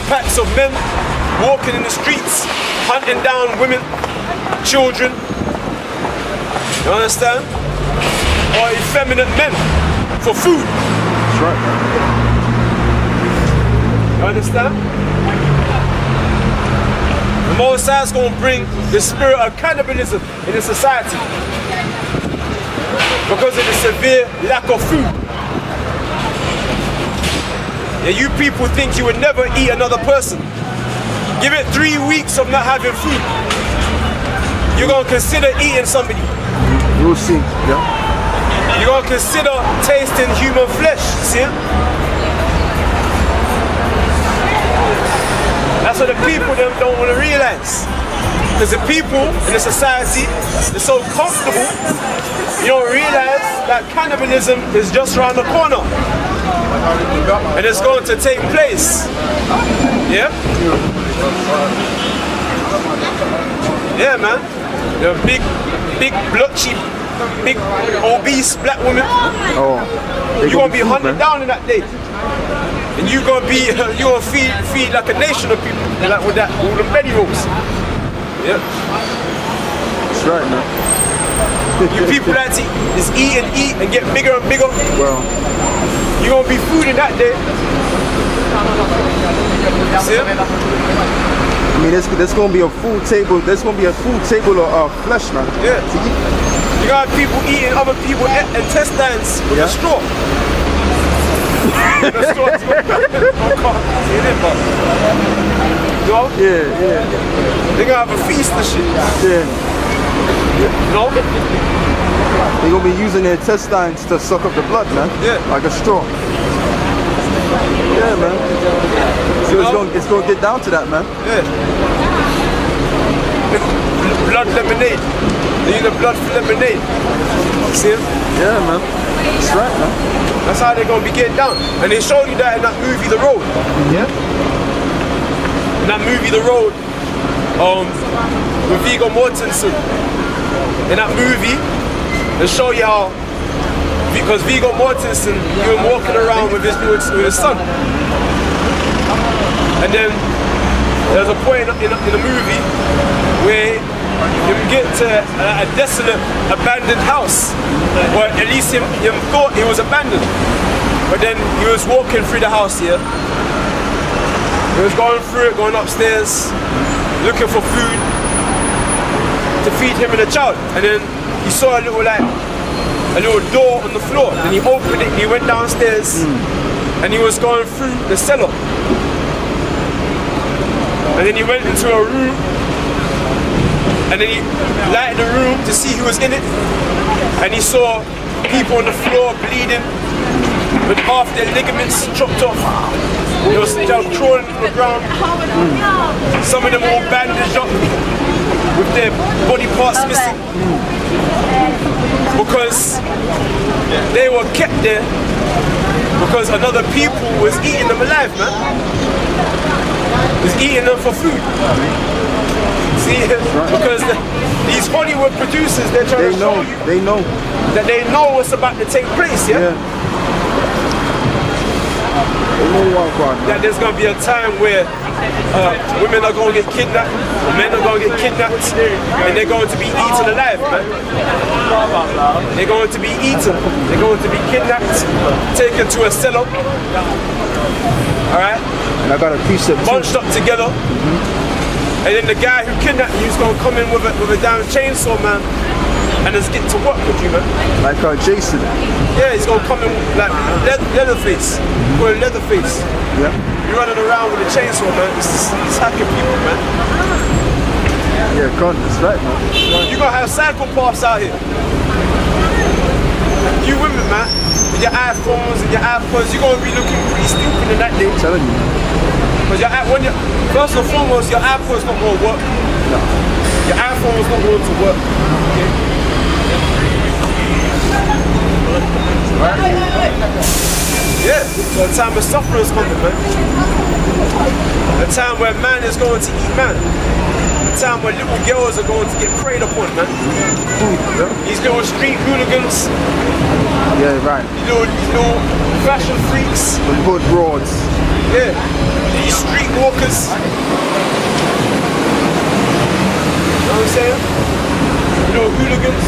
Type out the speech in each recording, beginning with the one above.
packs of men walking in the streets, hunting down women, children. You understand? Or effeminate men for food. That's right, man. You understand? The Most High is going to bring the spirit of cannibalism in the society because of the severe lack of food. Yeah, you people think you would never eat another person. Give it 3 weeks of not having food. You're going to consider eating somebody. You'll see, yeah. You're going to consider tasting human flesh, see? That's what the people them don't want to realize. Because the people in the society, they're so comfortable, you don't realize that cannibalism is just around the corner. And it's going to take place. Yeah? Yeah, man. The big blotchy, big obese black women. Oh, you're gonna be hunted down in that day. And you're gonna feed like a nation of people. Like with that, all the belly rolls. Yeah. That's right, man. You people that is eat and get bigger and bigger. Well, you're gonna be food in that day. See? I mean, there's gonna be a food table. There's gonna be a food table of flesh, man. Yeah. You got people eating other people's intestines with a straw. With a straw. No? Yeah. They're gonna have a feast and shit. Yeah. No? They're gonna be using their intestines to suck up the blood, man. Yeah. Like a straw. Yeah, man. So it's gonna get down to that, man. Yeah. Blood lemonade. They use the blood for lemonade. See him? Yeah, man. That's right, man. That's how they're gonna be getting down. And they showed you that in that movie, The Road. Yeah? In that movie, The Road, with Viggo Mortensen. In that movie, they show you how, because Viggo Mortensen, he was walking around with his son. And then there's a point in the movie where you get to a desolate, abandoned house. Or at least him thought it was abandoned. But then he was walking through the house here. He was going through it, going upstairs, looking for food to feed him and the child. And then he saw a little door on the floor. And he opened it, he went downstairs, and he was going through the cellar. And then he went into a room, and then he lighted the room to see who was in it. And he saw people on the floor bleeding with half their ligaments chopped off. They were crawling on the ground. Some of them all bandaged up with their body parts missing. Because they were kept there because another people was eating them alive, man. Was eating them for food. See, because these Hollywood producers, they're trying to show you. They know what's about to take place, yeah? That there's going to be a time where women are going to get kidnapped, men are going to get kidnapped, and they're going to be eaten alive, man. They're going to be eaten. They're going to be kidnapped, taken to a cellar. Alright? And I got a precept bunched up together. And then the guy who kidnapped you is going to come in with a damn chainsaw, man, and just get to work with you, man. Like Jason. Yeah, he's going to come in like Leatherface. Call it Leatherface. Yeah. You're running around with a chainsaw, man. He's hacking people, man. Yeah, God, that's right, man. You're going to have psychopaths out here. You women, man, with your iPhones and your iPods, you're going to be looking pretty stupid in that day. I'm telling you. Because first and foremost, your iPod's not going to work. No. Your iPhone's not going to work. Okay? Yeah, so a time of suffering is coming, man. A time where man is going to eat man. A time where little girls are going to get preyed upon, man. These little street hooligans. Yeah, right. These little fashion freaks. The hood broads. Yeah. These street walkers niggas. You know what I'm saying? You know, hooligans.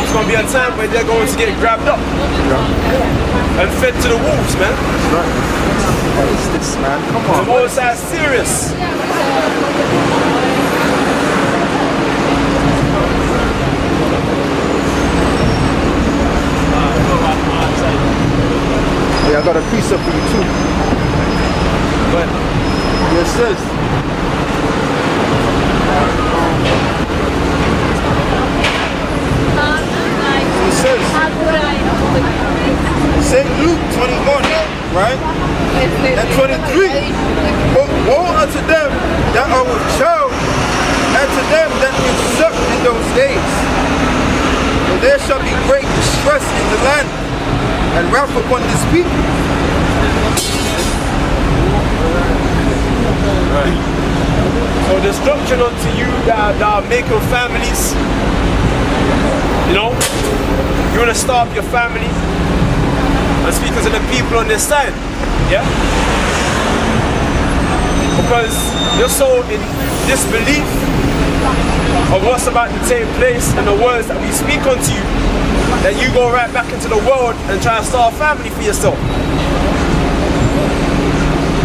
It's gonna be a time where they're going to get grabbed up and fed to the wolves, man. That's right. What is this, man? Come on. The Most High is serious. Yeah, I got a piece up for you too. But Yes, sis. It says St. Luke 21, right? And 23. But woe unto them that are with child, and to them that will suck in those days. For there shall be great distress in the land, and wrath upon this people. so destruction unto you that are making families. You know, you want to start up your family and speak to the people on this side, yeah? Because you're so in disbelief of what's about to take place and the words that we speak unto you that you go right back into the world and try to start a family for yourself.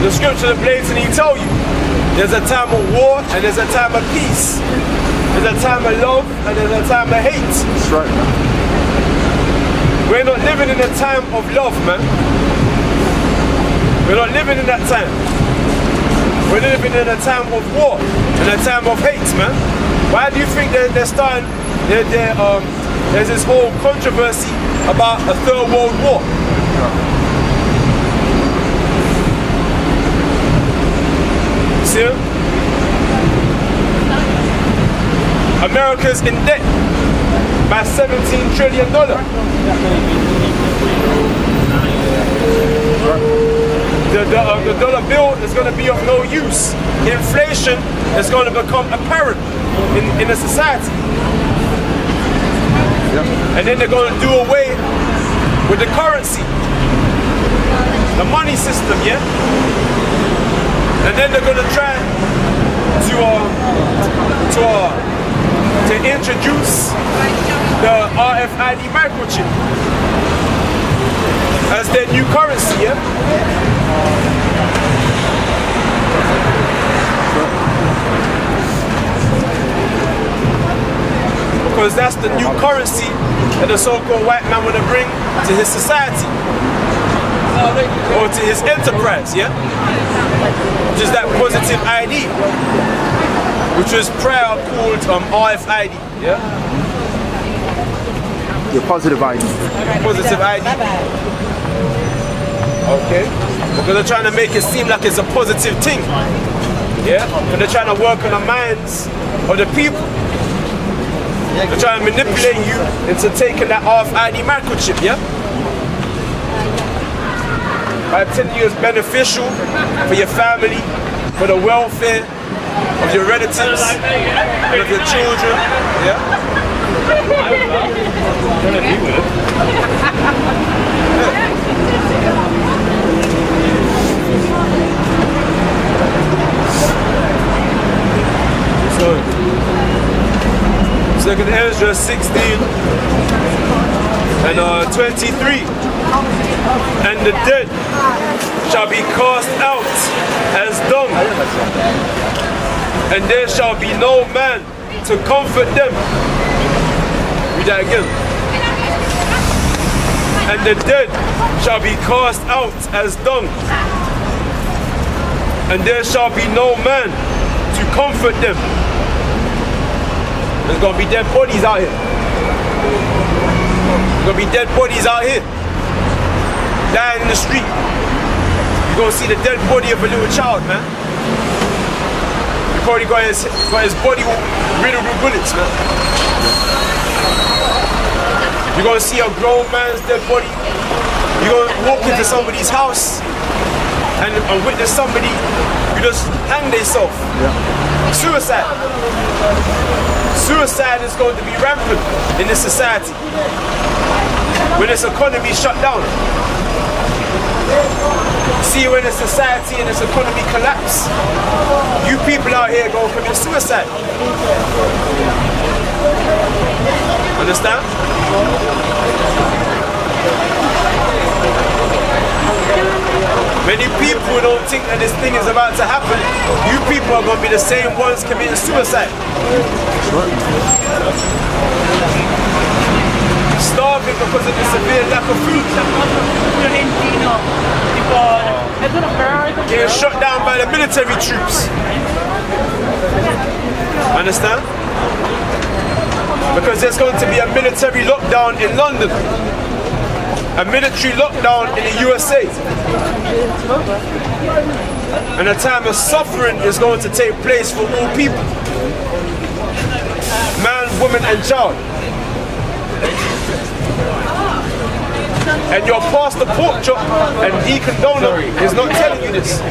The scripture blatantly tell you there's a time of war and there's a time of peace. There's a time of love and there's a time of hate. That's right, man. We're not living in a time of love, man. We're not living in that time. We're living in a time of war and a time of hate, man. Why do you think they're starting, there's this whole controversy about a third world war? See? America's in debt by $17 trillion. The dollar bill is going to be of no use. Inflation is going to become apparent in the society. And then they're going to do away with the currency, the money system, yeah? And then they're going to try to introduce the RFID microchip as their new currency, yeah? Because that's the new currency that the so-called white man want to bring to his society or to his enterprise, yeah? Which is that positive ID, which was prior called RFID, yeah? Your positive ID. Positive ID. Okay? Because they're trying to make it seem like it's a positive thing, yeah? And they're trying to work on the minds of the people. They're trying to manipulate you into taking that RFID microchip, yeah? By telling you it's beneficial for your family, for the welfare of your relatives, and of your children, yeah? So look at Ezra 16 and 23. And the dead shall be cast out as dung, and there shall be no man to comfort them. Read that again. And the dead shall be cast out as dung, and there shall be no man to comfort them. There's gonna be dead bodies out here. There's gonna be dead bodies out here, dying in the street. You're gonna see the dead body of a little child, man. He probably got his body riddled with bullets, man. You're gonna see a grown man's dead body. You're gonna walk into somebody's house and witness somebody who just hang themselves. Yeah. Suicide. Suicide is going to be rampant in this society when this economy shut down. See, when the society and this economy collapse, you people out here go commit suicide. Understand? Many people don't think that this thing is about to happen. You people are going to be the same ones committing suicide. Starving because of the severe lack of food. Getting shut down by the military troops. Understand? Because there's going to be a military lockdown in London. A military lockdown in the USA. And a time of suffering is going to take place for all people. Man, woman and child. And your pastor pork chop and deacon donor is not telling you this. You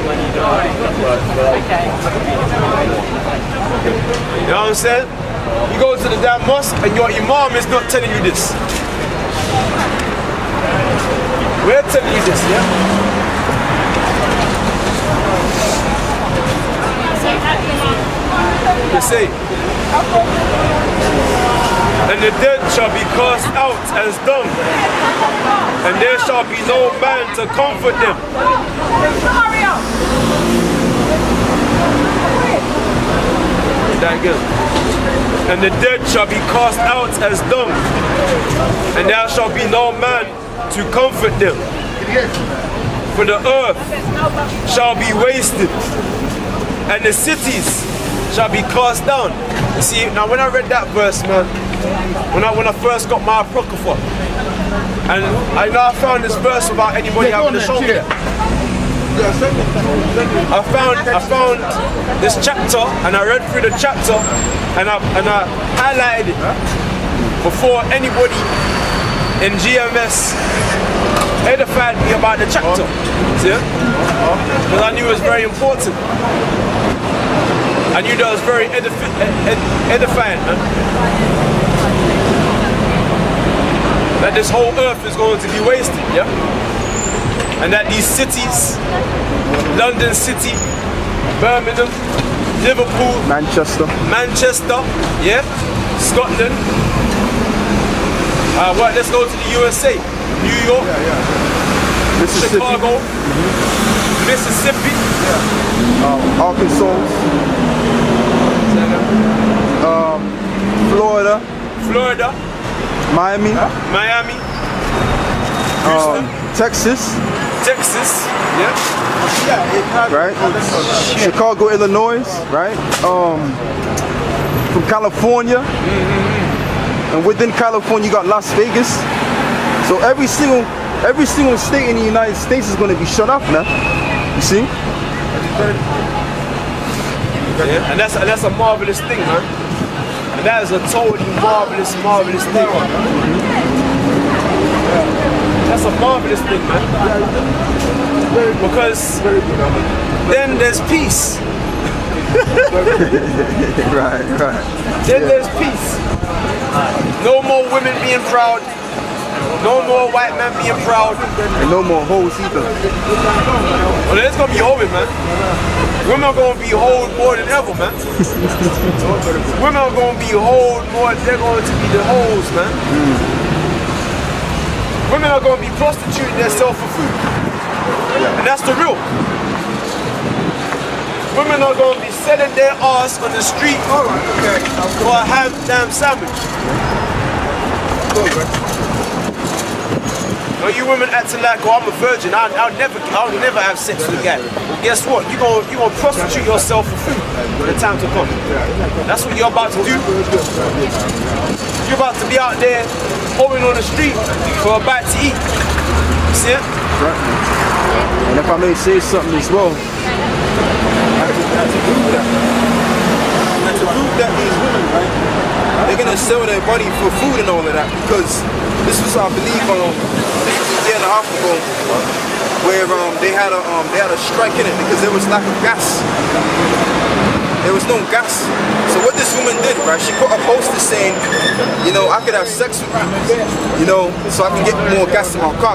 know what I'm saying? You go to the damn mosque and your imam is not telling you this. We're telling you this, yeah? You say, and the dead shall be cast out as dung, and there shall be no man to comfort them. That good. And the dead shall be cast out as dung, and there shall be no man to comfort them. For the earth shall be wasted, and the cities shall be cast down. You see, now when I read that verse, man, when I first got my apocrypha, and I know I found this verse without anybody having to show me it. I found this chapter, and I read through the chapter, and I highlighted it before anybody in GMS edified me about the chapter. See? Because I knew it was very important. I knew that was very edifying, man. That this whole earth is going to be wasted, yeah? And that these cities, London City, Birmingham, Liverpool, Manchester, yeah, Scotland. Let's go to the USA, New York, Mississippi. Chicago, Mississippi, Arkansas, Florida, Miami, Houston, Texas, yeah, right? Chicago, Illinois, right? From California, and within California you got Las Vegas. So every single state in the United States is going to be shut off now. You see? Yeah, and that's a marvelous thing, man. And that is a totally marvelous thing. That's a marvelous thing, man. Because then there's peace. Right. Then there's peace. No more women being proud. No more white men being proud. And no more hoes either. Well, there's gonna be hoes, man. Women are gonna be hoes more than ever, man. Women are gonna be hoes more. They're going to be the hoes, man. Women are gonna be prostituting themselves for food, and that's the real. Women are gonna be selling their ass on the street for a ham sandwich. Now you women acting like, oh, I'm a virgin. I'll never have sex with a guy. Well, guess what? You gonna prostitute yourself for food when the time to come. That's what you're about to do. You're about to be out there hoeing on the street for a bite to eat. You see it? Right. And if I may say something as well, to prove that these women, right, they're gonna sell their body for food and all of that, because this was, I believe, this was a year and a half ago, where they had a strike in it because there was lack of gas. there was no gas. So what this woman did, right, she put a poster saying, you know, I could have sex with you, you know, so I can get more gas in my car.